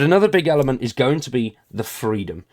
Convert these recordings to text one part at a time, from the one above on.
But another big element is going to be the freedom.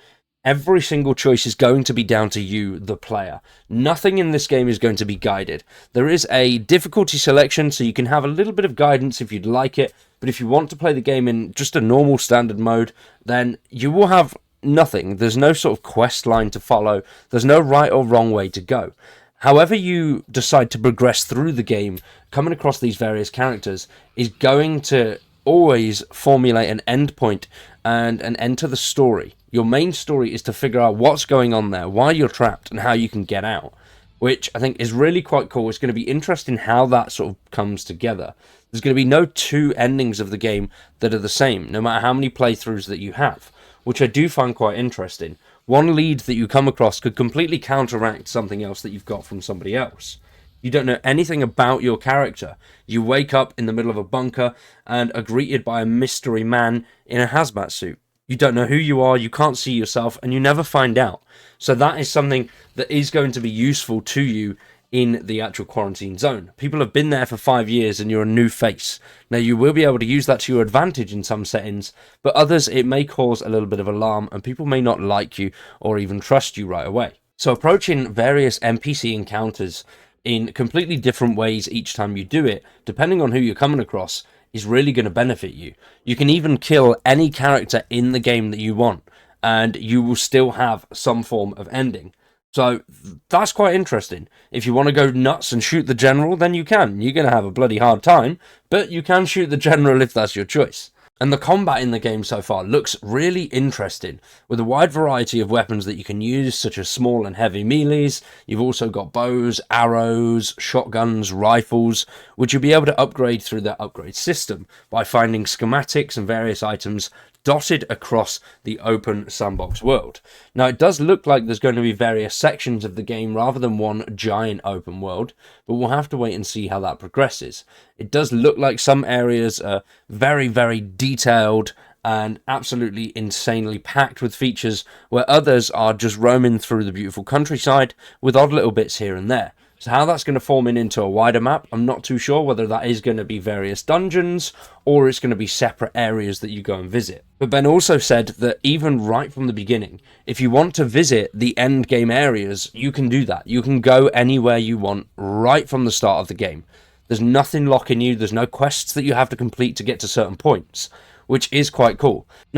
Every single choice is going to be down to you, the player. Nothing in this game is going to be guided. There is a difficulty selection, so you can have a little bit of guidance if you'd like it, but if you want to play the game in just a normal standard mode, then you will have nothing. There's no sort of quest line to follow. There's no right or wrong way to go. However you decide to progress through the game, coming across these various characters is going to always formulate an end point and an end to the story. Your main story is to figure out what's going on there, why you're trapped, and how you can get out, which I think is really quite cool. It's going to be interesting how that sort of comes together. There's going to be no two endings of the game that are the same, no matter how many playthroughs that you have, which I do find quite interesting. One lead that you come across could completely counteract something else that you've got from somebody else. You don't know anything about your character. You wake up in the middle of a bunker and are greeted by a mystery man in a hazmat suit. You don't know who you are, you can't see yourself, and you never find out. So that is something that is going to be useful to you in the actual quarantine zone. People have been there for 5 years and you're a new face. Now you will be able to use that to your advantage in some settings, but others it may cause a little bit of alarm and people may not like you or even trust you right away. So approaching various NPC encounters in completely different ways each time you do it, depending on who you're coming across, is really going to benefit you. You can even kill any character in the game that you want, and you will still have some form of ending. So that's quite interesting. If you want to go nuts and shoot the general, then you can. You're going to have a bloody hard time, but you can shoot the general if that's your choice. And the combat in the game so far looks really interesting, with a wide variety of weapons that you can use, such as small and heavy melees. You've also got bows, arrows, shotguns, rifles, which you'll be able to upgrade through their upgrade system by finding schematics and various items dotted across the open sandbox world. Now, it does look like there's going to be various sections of the game rather than one giant open world, but we'll have to wait and see how that progresses. It does look like some areas are very, very detailed and absolutely insanely packed with features, where others are just roaming through the beautiful countryside with odd little bits here and there. So how that's going to form into a wider map, I'm not too sure, whether that is going to be various dungeons or it's going to be separate areas that you go and visit. But Ben also said that even right from the beginning, if you want to visit the end game areas, you can do that. You can go anywhere you want right from the start of the game. There's nothing locking you, there's no quests that you have to complete to get to certain points, which is quite cool. Now,